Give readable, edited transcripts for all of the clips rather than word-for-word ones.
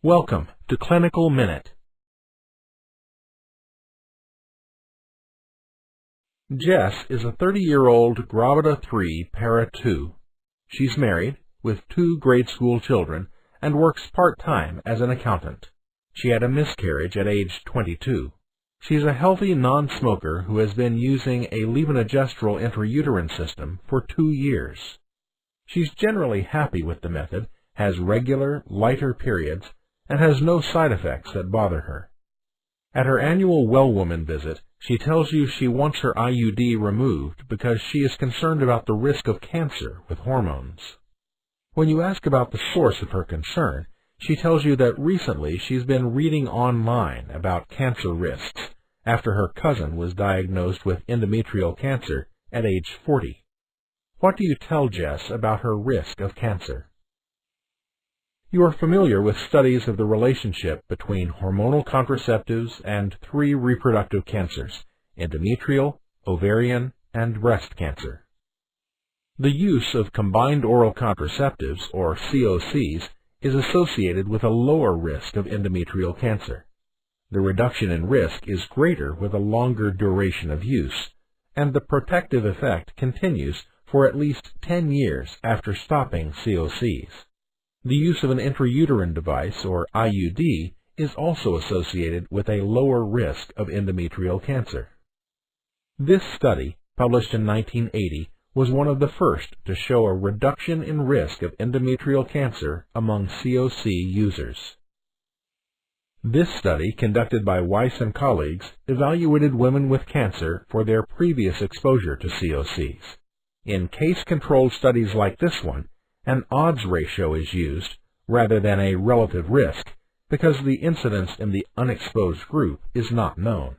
Welcome to Clinical Minute. Jess is a 30-year-old gravida 3 para 2. She's married, with 2 grade school children, and works part-time as an accountant. She had a miscarriage at age 22. She's a healthy non-smoker who has been using a levonorgestrel intrauterine system for 2 years. She's generally happy with the method, has regular, lighter periods, and has no side effects that bother her. At her annual well-woman visit, she tells you she wants her IUD removed because she is concerned about the risk of cancer with hormones. When you ask about the source of her concern, she tells you that recently she's been reading online about cancer risks after her cousin was diagnosed with endometrial cancer at age 40. What do you tell Jess about her risk of cancer? You are familiar with studies of the relationship between hormonal contraceptives and 3 reproductive cancers: endometrial, ovarian, and breast cancer. The use of combined oral contraceptives, or COCs, is associated with a lower risk of endometrial cancer. The reduction in risk is greater with a longer duration of use, and the protective effect continues for at least 10 years after stopping COCs. The use of an intrauterine device, or IUD, is also associated with a lower risk of endometrial cancer. This study, published in 1980, was one of the first to show a reduction in risk of endometrial cancer among COC users. This study, conducted by Weiss and colleagues, evaluated women with cancer for their previous exposure to COCs. In case-controlled studies like this one, an odds ratio is used rather than a relative risk because the incidence in the unexposed group is not known.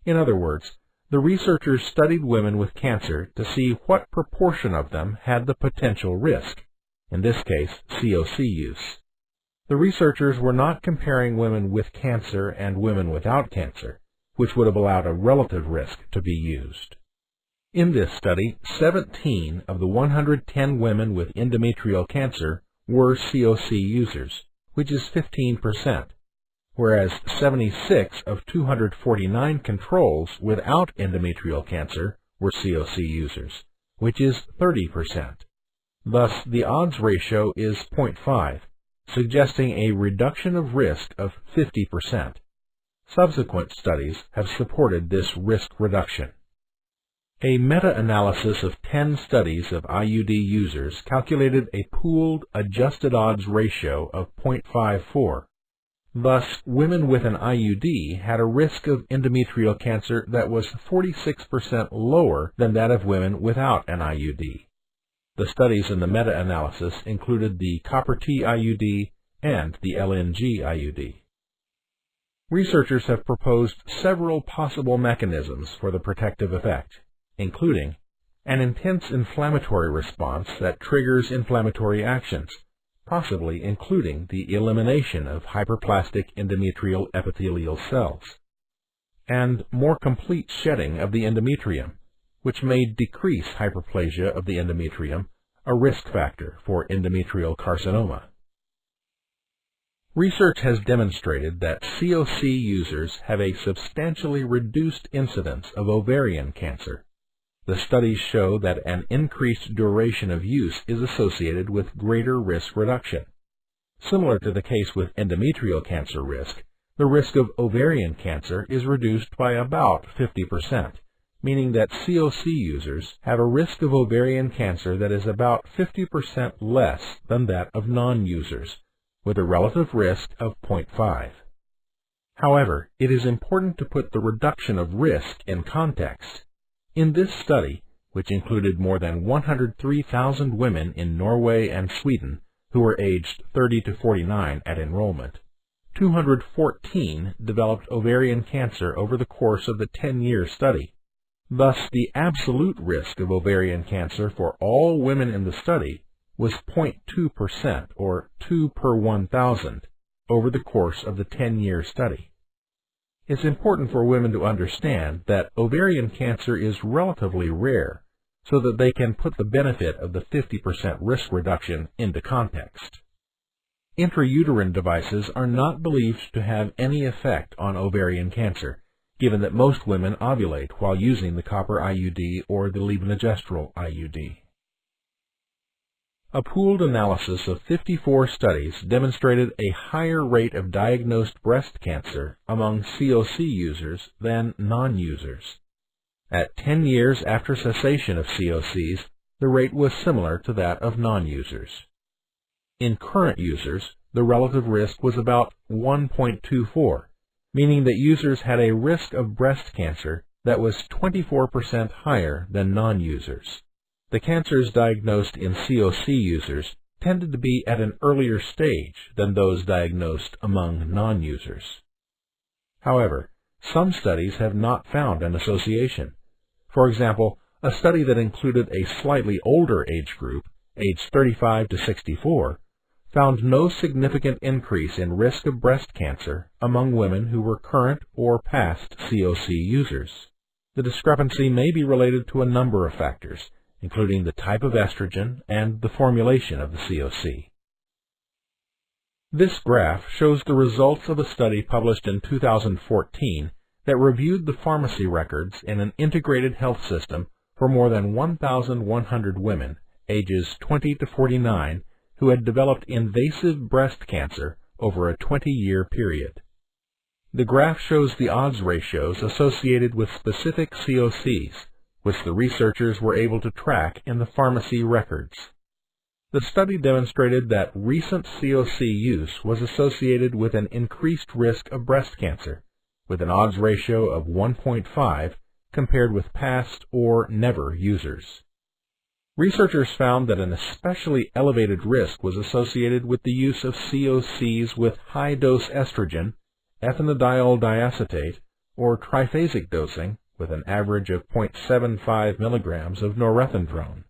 In other words, the researchers studied women with cancer to see what proportion of them had the potential risk, in this case COC use. The researchers were not comparing women with cancer and women without cancer, which would have allowed a relative risk to be used. In this study, 17 of the 110 women with endometrial cancer were COC users, which is 15%, whereas 76 of 249 controls without endometrial cancer were COC users, which is 30%. Thus, the odds ratio is 0.5, suggesting a reduction of risk of 50%. Subsequent studies have supported this risk reduction. A meta-analysis of 10 studies of IUD users calculated a pooled adjusted odds ratio of 0.54. Thus, women with an IUD had a risk of endometrial cancer that was 46% lower than that of women without an IUD. The studies in the meta-analysis included the copper T IUD and the LNG IUD. Researchers have proposed several possible mechanisms for the protective effect, including an intense inflammatory response that triggers inflammatory actions, possibly including the elimination of hyperplastic endometrial epithelial cells, and more complete shedding of the endometrium, which may decrease hyperplasia of the endometrium, a risk factor for endometrial carcinoma. Research has demonstrated that COC users have a substantially reduced incidence of ovarian cancer. The studies show that an increased duration of use is associated with greater risk reduction. Similar to the case with endometrial cancer risk, the risk of ovarian cancer is reduced by about 50%, meaning that COC users have a risk of ovarian cancer that is about 50% less than that of non-users, with a relative risk of 0.5. However, it is important to put the reduction of risk in context. In this study, which included more than 103,000 women in Norway and Sweden who were aged 30 to 49 at enrollment, 214 developed ovarian cancer over the course of the 10-year study. Thus, the absolute risk of ovarian cancer for all women in the study was 0.2%, or 2 per 1,000, over the course of the 10-year study. It's important for women to understand that ovarian cancer is relatively rare, so that they can put the benefit of the 50% risk reduction into context. Intrauterine devices are not believed to have any effect on ovarian cancer, given that most women ovulate while using the copper IUD or the levonorgestrel IUD. A pooled analysis of 54 studies demonstrated a higher rate of diagnosed breast cancer among COC users than non-users. At 10 years after cessation of COCs, the rate was similar to that of non-users. In current users, the relative risk was about 1.24, meaning that users had a risk of breast cancer that was 24% higher than non-users. The cancers diagnosed in COC users tended to be at an earlier stage than those diagnosed among non-users. However, some studies have not found an association. For example, a study that included a slightly older age group, aged 35 to 64, found no significant increase in risk of breast cancer among women who were current or past COC users. The discrepancy may be related to a number of factors, including the type of estrogen and the formulation of the COC. This graph shows the results of a study published in 2014 that reviewed the pharmacy records in an integrated health system for more than 1,100 women, ages 20 to 49, who had developed invasive breast cancer over a 20-year period. The graph shows the odds ratios associated with specific COCs, which the researchers were able to track in the pharmacy records. The study demonstrated that recent COC use was associated with an increased risk of breast cancer, with an odds ratio of 1.5 compared with past or never users. Researchers found that an especially elevated risk was associated with the use of COCs with high-dose estrogen, ethinydiol diacetate, or triphasic dosing, with an average of 0.75 milligrams of norethindrone.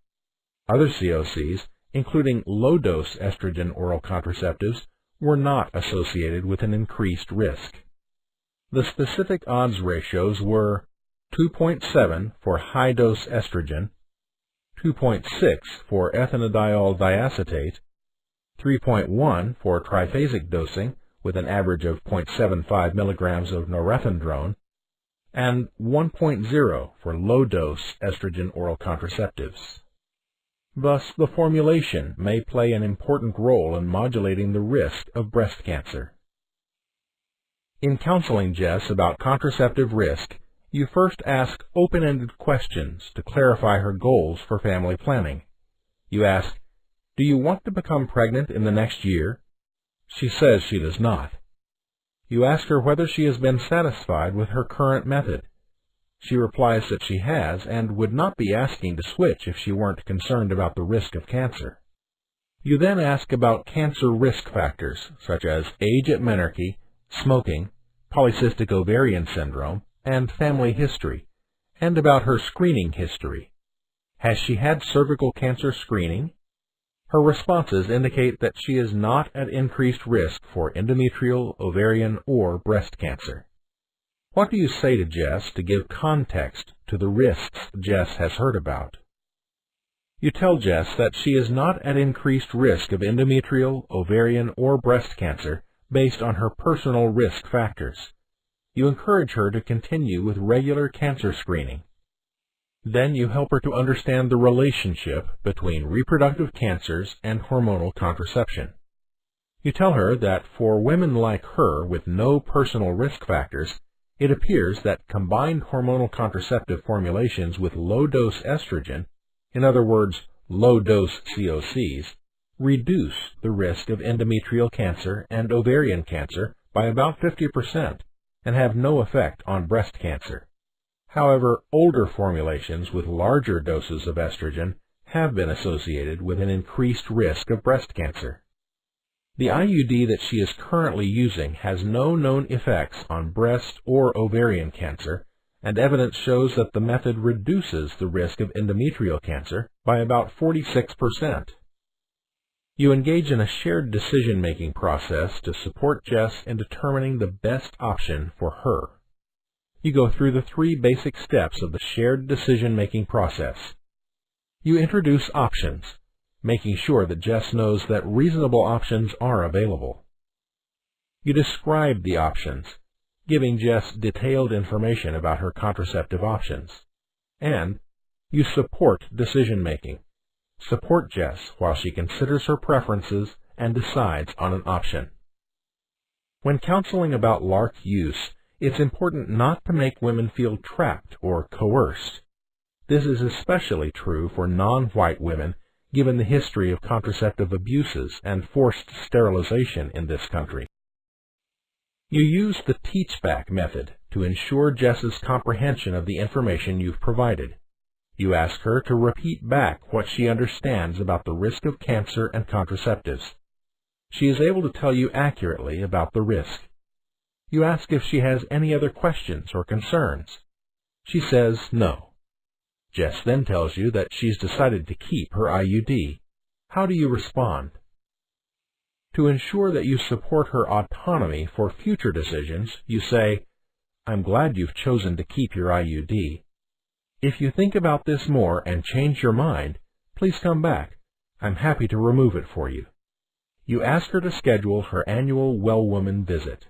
Other COCs, including low-dose estrogen oral contraceptives, were not associated with an increased risk. The specific odds ratios were 2.7 for high-dose estrogen, 2.6 for ethinydiol diacetate, 3.1 for triphasic dosing with an average of 0.75 milligrams of norethindrone, and 1.0 for low-dose estrogen oral contraceptives. Thus, the formulation may play an important role in modulating the risk of breast cancer. In counseling Jess about contraceptive risk, you first ask open-ended questions to clarify her goals for family planning. You ask, "Do you want to become pregnant in the next year?" She says she does not. You ask her whether she has been satisfied with her current method. She replies that she has and would not be asking to switch if she weren't concerned about the risk of cancer. You then ask about cancer risk factors such as age at menarche, smoking, polycystic ovarian syndrome, and family history, and about her screening history. Has she had cervical cancer screening? Her responses indicate that she is not at increased risk for endometrial, ovarian, or breast cancer. What do you say to Jess to give context to the risks Jess has heard about? You tell Jess that she is not at increased risk of endometrial, ovarian, or breast cancer based on her personal risk factors. You encourage her to continue with regular cancer screening. Then you help her to understand the relationship between reproductive cancers and hormonal contraception. You tell her that for women like her with no personal risk factors, it appears that combined hormonal contraceptive formulations with low-dose estrogen, in other words, low-dose COCs, reduce the risk of endometrial cancer and ovarian cancer by about 50%, and have no effect on breast cancer. However, older formulations with larger doses of estrogen have been associated with an increased risk of breast cancer. The IUD that she is currently using has no known effects on breast or ovarian cancer, and evidence shows that the method reduces the risk of endometrial cancer by about 46%. You engage in a shared decision-making process to support Jess in determining the best option for her. You go through the 3 basic steps of the shared decision-making process. You introduce options. making sure that Jess knows that reasonable options are available. You describe the options, giving Jess detailed information about her contraceptive options. And you support decision-making. Support Jess while she considers her preferences and decides on an option. When counseling about LARC use, it's important not to make women feel trapped or coerced. This is especially true for non-white women, given the history of contraceptive abuses and forced sterilization in this country. You use the teach-back method to ensure Jess's comprehension of the information you've provided. You ask her to repeat back what she understands about the risk of cancer and contraceptives. She is able to tell you accurately about the risk. You ask if she has any other questions or concerns. She says no. Jess then tells you that she's decided to keep her IUD. How do you respond? To ensure that you support her autonomy for future decisions, you say, "I'm glad you've chosen to keep your IUD. If you think about this more and change your mind, please come back. I'm happy to remove it for you." You ask her to schedule her annual well woman visit.